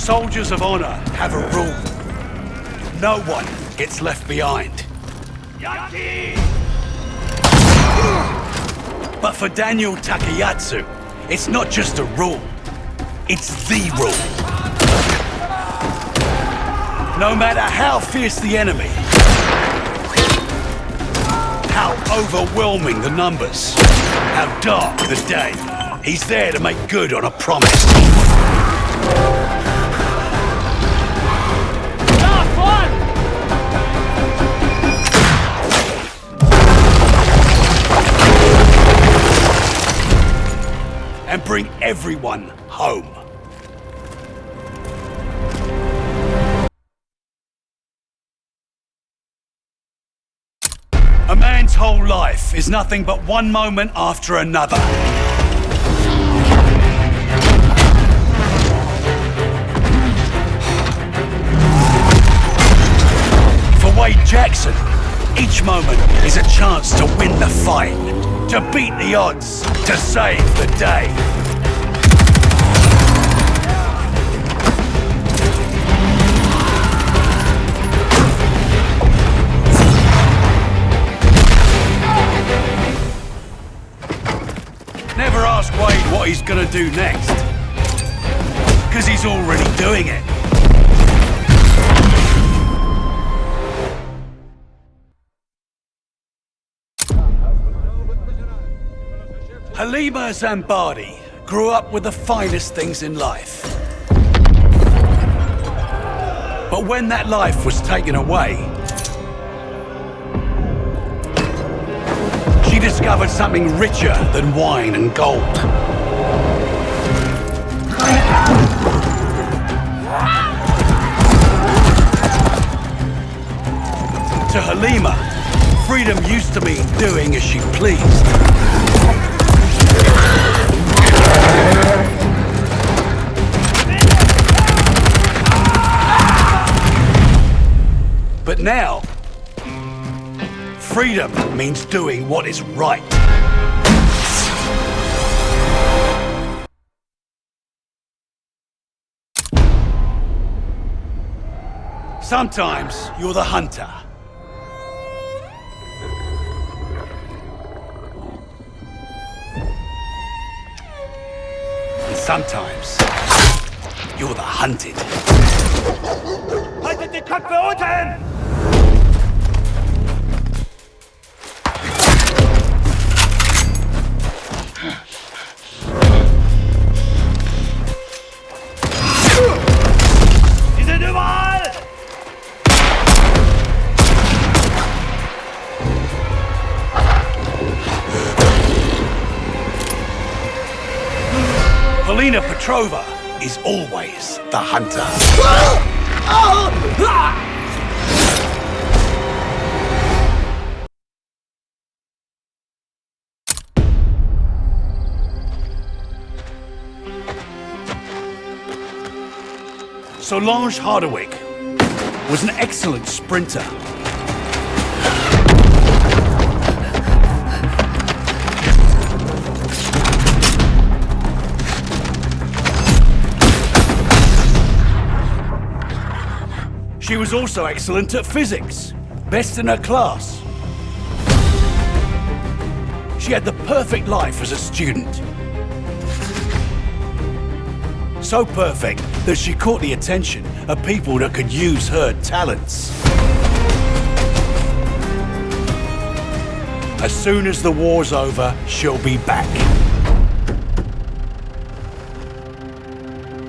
Soldiers of honor have a rule. No one gets left behind. But for Daniel Takayatsu, it's not just a rule. It's the rule. No matter how fierce the enemy, how overwhelming the numbers, how dark the day, he's there to make good on a promise. And bring everyone home. A man's whole life is nothing but one moment after another. For Wade Jackson, each moment is a chance to win the fight, to beat the odds, to save the day. Never ask Wade what he's gonna do next, because he's already doing it. Halima Zambadi grew up with the finest things in life. But when that life was taken away, she discovered something richer than wine and gold. To Halima, freedom used to mean doing as she pleased. But now, freedom means doing what is right. Sometimes you're the hunter. And sometimes you're the hunted. Haltet die Köpfe unten! Sie sind überall! Polina Petrova is always the hunter. Solange Hardwick was an excellent sprinter. She was also excellent at physics, best in her class. She had the perfect life as a student. So perfect that she caught the attention of people that could use her talents. As soon as the war's over, she'll be back.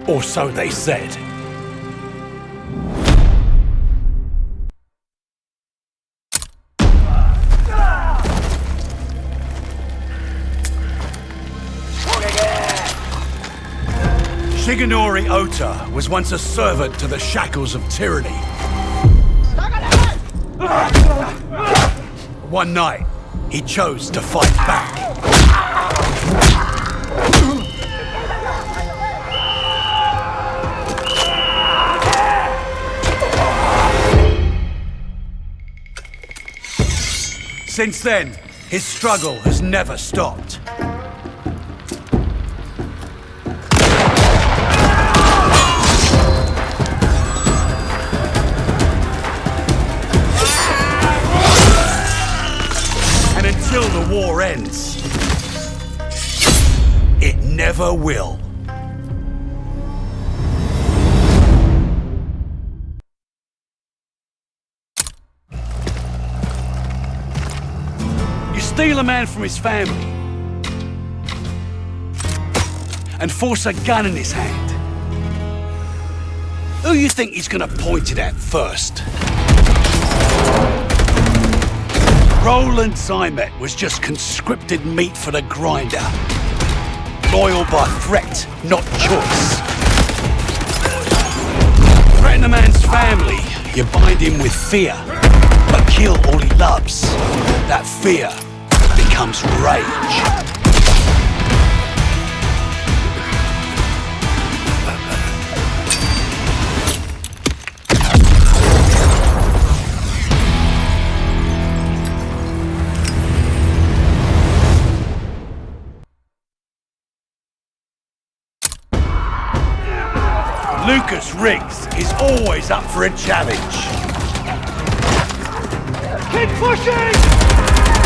Or so they said. Shigenori Ota was once a servant to the shackles of tyranny. One night, he chose to fight back. Since then, his struggle has never stopped. never will. You steal a man from his family and force a gun in his hand. Who you think he's gonna point it at first? Roland Zymet was just conscripted meat for the grinder. Loyal by threat, not choice. Threaten a man's family, you bind him with fear. But kill all he loves. That fear becomes rage. Lucas Riggs is always up for a challenge. Keep pushing!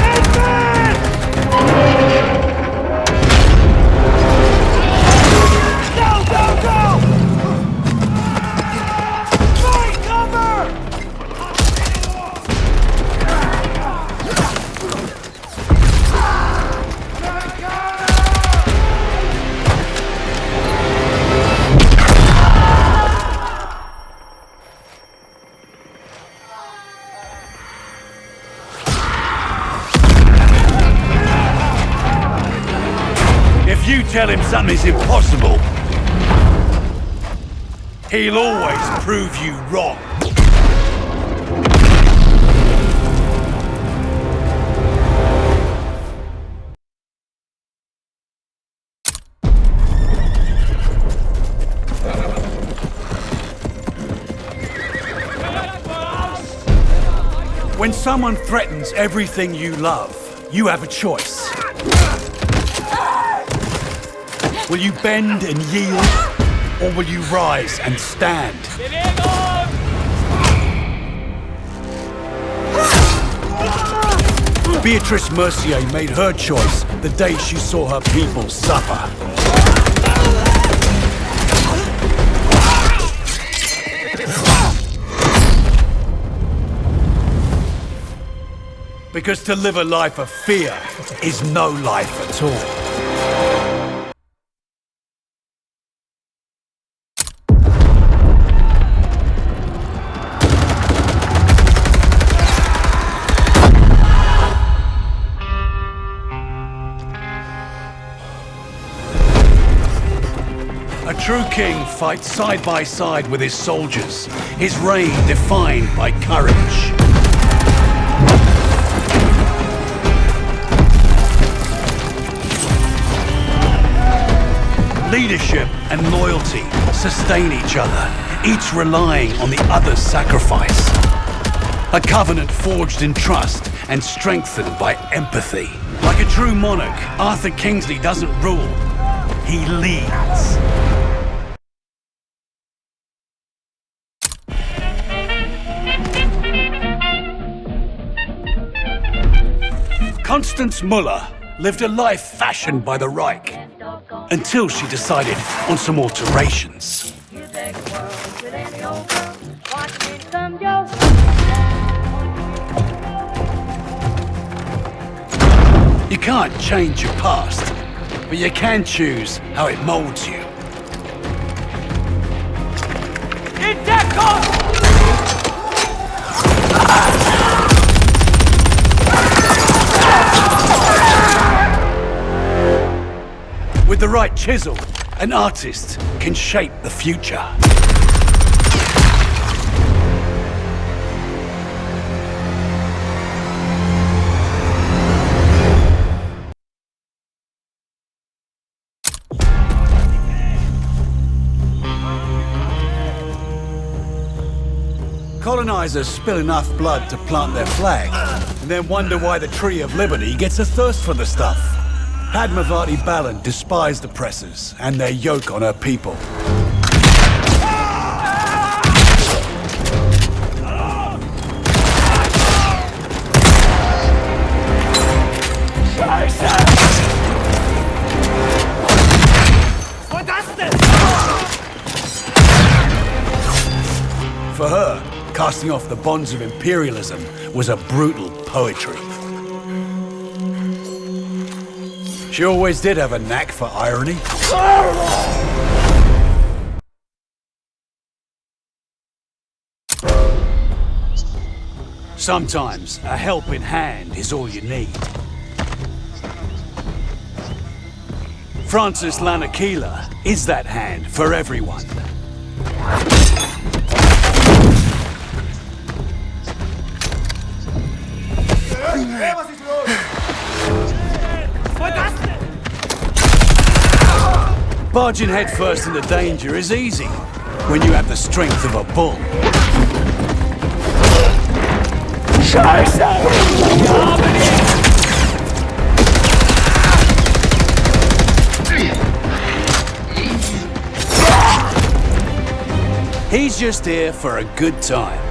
Advance! Go, go, go! Find cover! If you tell him something's impossible, he'll always prove you wrong. When someone threatens everything you love, you have a choice. Will you bend and yield, or will you rise and stand? Beatrice Mercier made her choice the day she saw her people suffer. Because to live a life of fear is no life at all. A true king fights side by side with his soldiers, his reign defined by courage. Leadership and loyalty sustain each other, each relying on the other's sacrifice. A covenant forged in trust and strengthened by empathy. Like a true monarch, Arthur Kingsley doesn't rule, he leads. Constance Muller lived a life fashioned by the Reich until she decided on some alterations. You can't change your past, but you can choose how it molds you. With the right chisel, an artist can shape the future. Colonizers spill enough blood to plant their flag, and then wonder why the Tree of Liberty gets a thirst for the stuff. Padmavati Balan despised oppressors and their yoke on her people. Casting off the bonds of imperialism was a brutal poetry. She always did have a knack for irony. Sometimes a helping hand is all you need. Francis Lanakila is that hand for everyone. Barging headfirst into danger is easy when you have the strength of a bull. He's just here for a good time.